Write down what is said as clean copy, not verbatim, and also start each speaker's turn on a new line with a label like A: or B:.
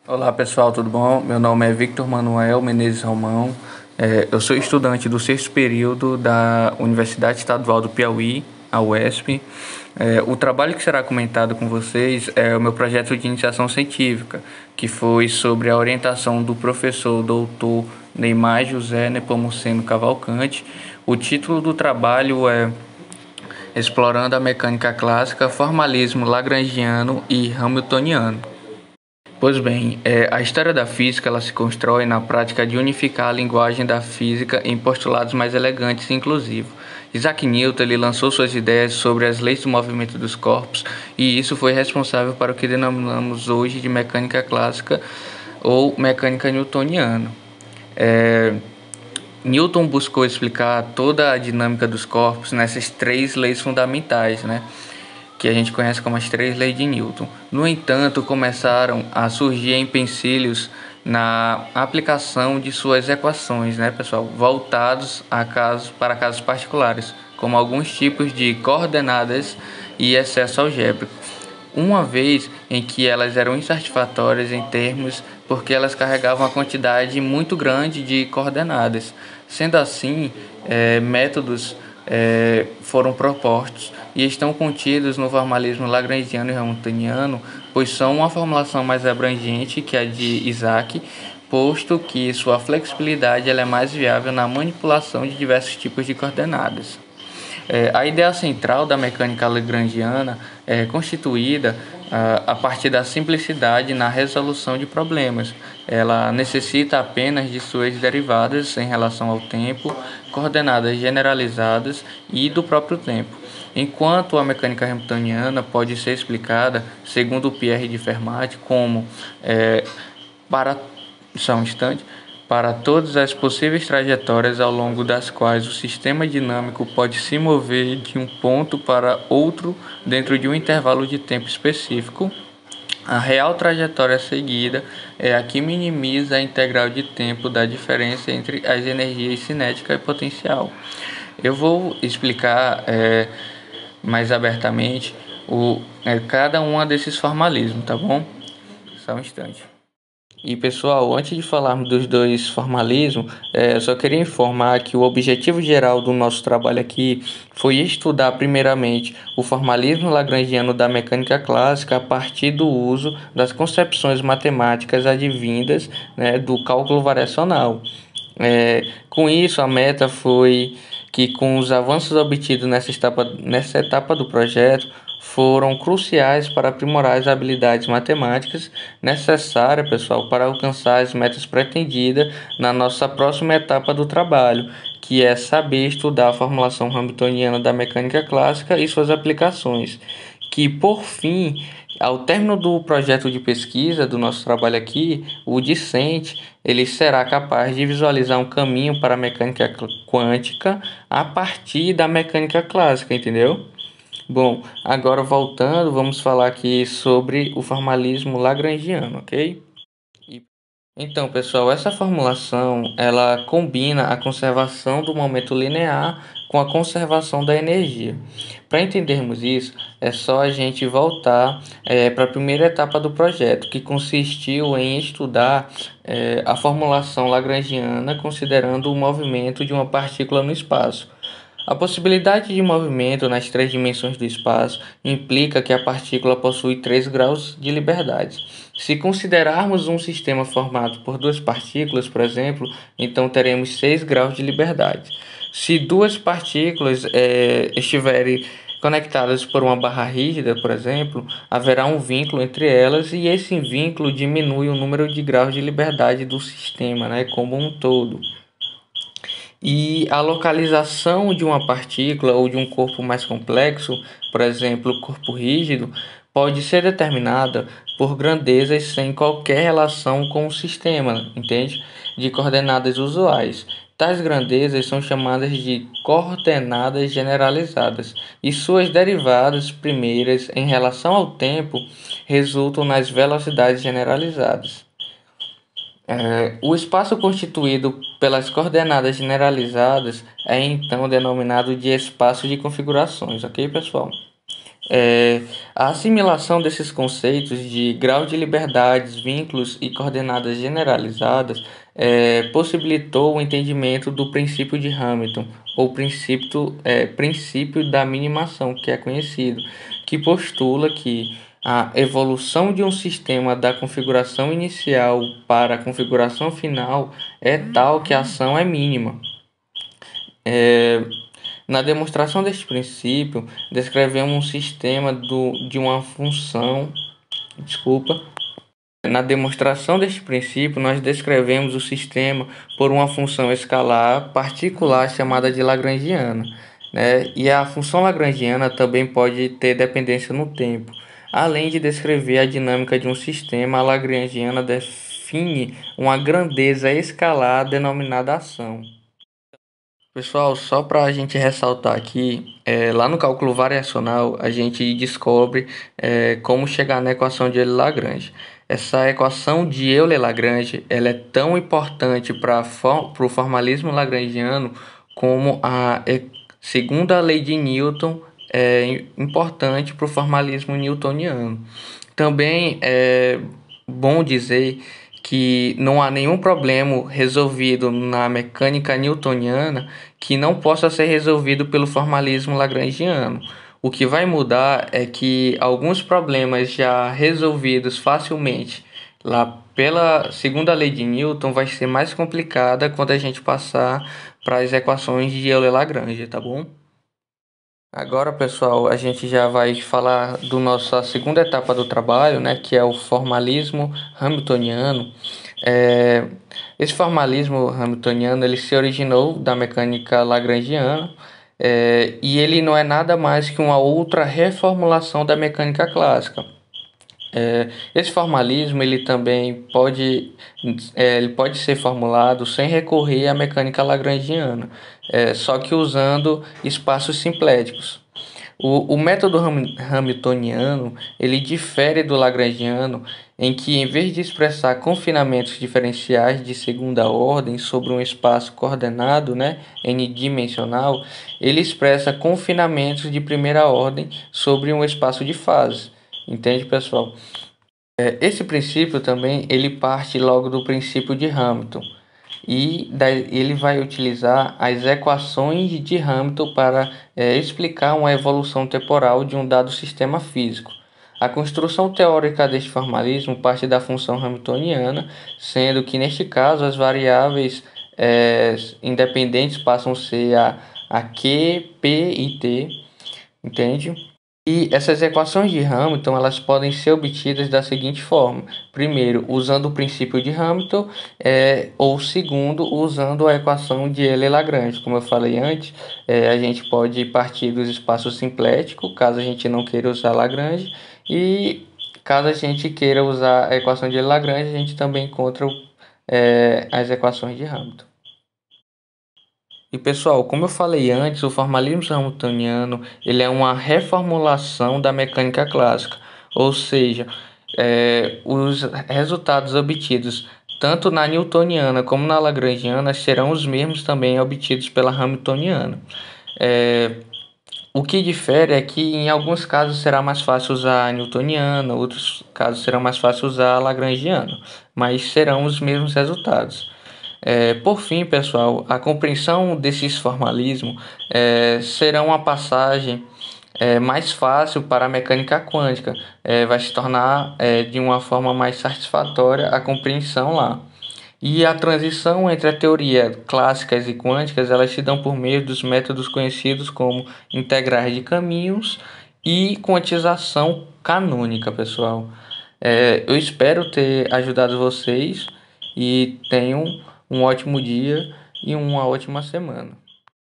A: Olá pessoal, tudo bom? Meu nome é Victor Manuel Menezes Romão. Eu sou estudante do sexto período da Universidade Estadual do Piauí, a UESP. O trabalho que será comentado com vocês é o meu projeto de iniciação científica, que foi sobre a orientação do professor doutor Neymar José Nepomuceno Cavalcante. O título do trabalho é Explorando a Mecânica Clássica, Formalismo Lagrangiano e Hamiltoniano. Pois bem, a história da física ela se constrói na prática de unificar a linguagem da física em postulados mais elegantes e inclusivos. Isaac Newton ele lançou suas ideias sobre as leis do movimento dos corpos e isso foi responsável para o que denominamos hoje de mecânica clássica ou mecânica newtoniana. Newton buscou explicar toda a dinâmica dos corpos nessas três leis fundamentais, né? Que a gente conhece como as três leis de Newton. No entanto, começaram a surgir empecilhos na aplicação de suas equações, né, pessoal, voltados para casos particulares, como alguns tipos de coordenadas e excesso algébrico, uma vez em que elas eram insatisfatórias em termos porque elas carregavam uma quantidade muito grande de coordenadas. Sendo assim, métodos foram propostos e estão contidos no formalismo lagrangiano e hamiltoniano, pois são uma formulação mais abrangente que a de Isaac, posto que sua flexibilidade ela é mais viável na manipulação de diversos tipos de coordenadas. A ideia central da mecânica lagrangiana é constituída a partir da simplicidade na resolução de problemas. Ela necessita apenas de suas derivadas em relação ao tempo, coordenadas generalizadas e do próprio tempo. Enquanto a mecânica hamiltoniana pode ser explicada, segundo Pierre de Fermat, como para só um instante, para todas as possíveis trajetórias ao longo das quais o sistema dinâmico pode se mover de um ponto para outro dentro de um intervalo de tempo específico, a real trajetória seguida é a que minimiza a integral de tempo da diferença entre as energias cinética e potencial. Eu vou explicar mais abertamente cada uma desses formalismos, tá bom? Só um instante. E pessoal, antes de falarmos dos dois formalismos, eu só queria informar que o objetivo geral do nosso trabalho aqui foi estudar primeiramente o formalismo lagrangiano da mecânica clássica a partir do uso das concepções matemáticas advindas, né, do cálculo variacional. Com isso, a meta foi que, com os avanços obtidos nessa etapa do projeto, foram cruciais para aprimorar as habilidades matemáticas necessárias, pessoal, para alcançar as metas pretendidas na nossa próxima etapa do trabalho, que é saber estudar a formulação hamiltoniana da mecânica clássica e suas aplicações, que, por fim, ao término do projeto de pesquisa do nosso trabalho aqui, o discente ele será capaz de visualizar um caminho para a mecânica quântica a partir da mecânica clássica, entendeu? Bom, agora voltando, vamos falar aqui sobre o formalismo lagrangiano, ok? Então, pessoal, essa formulação ela combina a conservação do momento linear com a conservação da energia. Para entendermos isso, é só a gente voltar para a primeira etapa do projeto, que consistiu em estudar a formulação lagrangiana considerando o movimento de uma partícula no espaço. A possibilidade de movimento nas três dimensões do espaço implica que a partícula possui 3 graus de liberdade. Se considerarmos um sistema formado por duas partículas, por exemplo, então teremos 6 graus de liberdade. Se duas partículas estiverem conectadas por uma barra rígida, por exemplo, haverá um vínculo entre elas e esse vínculo diminui o número de graus de liberdade do sistema, né, como um todo. E a localização de uma partícula ou de um corpo mais complexo, por exemplo, corpo rígido, pode ser determinada por grandezas sem qualquer relação com o sistema, entende? De coordenadas usuais. Tais grandezas são chamadas de coordenadas generalizadas, e suas derivadas primeiras em relação ao tempo resultam nas velocidades generalizadas. O espaço constituído pelas coordenadas generalizadas é então denominado de espaço de configurações, ok, pessoal? É, a assimilação desses conceitos de grau de liberdades, vínculos e coordenadas generalizadas possibilitou o entendimento do princípio de Hamilton, ou princípio da minimação, que é conhecido, que postula que a evolução de um sistema da configuração inicial para a configuração final é tal que a ação é mínima. Na demonstração deste princípio, descrevemos um sistema de uma função. Desculpa. Na demonstração deste princípio, nós descrevemos o sistema por uma função escalar particular chamada de lagrangiana, né? E a função lagrangiana também pode ter dependência no tempo. Além de descrever a dinâmica de um sistema, a lagrangiana define uma grandeza escalar denominada ação. Pessoal, só para a gente ressaltar aqui, lá no cálculo variacional a gente descobre como chegar na equação de Euler-Lagrange. Essa equação de Euler-Lagrange ela é tão importante para o formalismo lagrangiano como a segunda lei de Newton é importante para o formalismo newtoniano. Também é bom dizer que não há nenhum problema resolvido na mecânica newtoniana que não possa ser resolvido pelo formalismo lagrangiano. O que vai mudar é que alguns problemas já resolvidos facilmente lá pela segunda lei de Newton vai ser mais complicada quando a gente passar para as equações de Euler-Lagrange, tá bom? Agora, pessoal, a gente já vai falar do nossa segunda etapa do trabalho, né, que é o formalismo hamiltoniano. É, esse formalismo hamiltoniano ele se originou da mecânica lagrangiana e ele não é nada mais que uma outra reformulação da mecânica clássica. Esse formalismo ele também ele pode ser formulado sem recorrer à mecânica lagrangiana, só que usando espaços simpléticos. O método hamiltoniano ele difere do lagrangiano em que, em vez de expressar confinamentos diferenciais de segunda ordem sobre um espaço coordenado, né, n-dimensional, ele expressa confinamentos de primeira ordem sobre um espaço de fase. Entende, pessoal? Esse princípio também ele parte logo do princípio de Hamilton e ele vai utilizar as equações de Hamilton para explicar uma evolução temporal de um dado sistema físico. A construção teórica deste formalismo parte da função hamiltoniana, sendo que neste caso as variáveis independentes passam a ser a Q, P e T, entende? E essas equações de Hamilton elas podem ser obtidas da seguinte forma: primeiro, usando o princípio de Hamilton, ou segundo, usando a equação de Euler-Lagrange. Como eu falei antes, a gente pode partir dos espaços simpléticos, caso a gente não queira usar Lagrange, e caso a gente queira usar a equação de Euler-Lagrange, a gente também encontra as equações de Hamilton. E pessoal, como eu falei antes, o formalismo hamiltoniano ele é uma reformulação da mecânica clássica, ou seja, os resultados obtidos tanto na newtoniana como na lagrangiana serão os mesmos também obtidos pela hamiltoniana. O que difere é que em alguns casos será mais fácil usar a newtoniana, outros casos serão mais fácil usar a lagrangiana, mas serão os mesmos resultados. Por fim, pessoal, a compreensão desses formalismos será uma passagem mais fácil para a mecânica quântica, vai se tornar de uma forma mais satisfatória a compreensão lá. E a transição entre a teoria clássicas e quânticas elas se dão por meio dos métodos conhecidos como integrais de caminhos e quantização canônica, pessoal. Eu espero ter ajudado vocês e tenham um ótimo dia e uma ótima semana.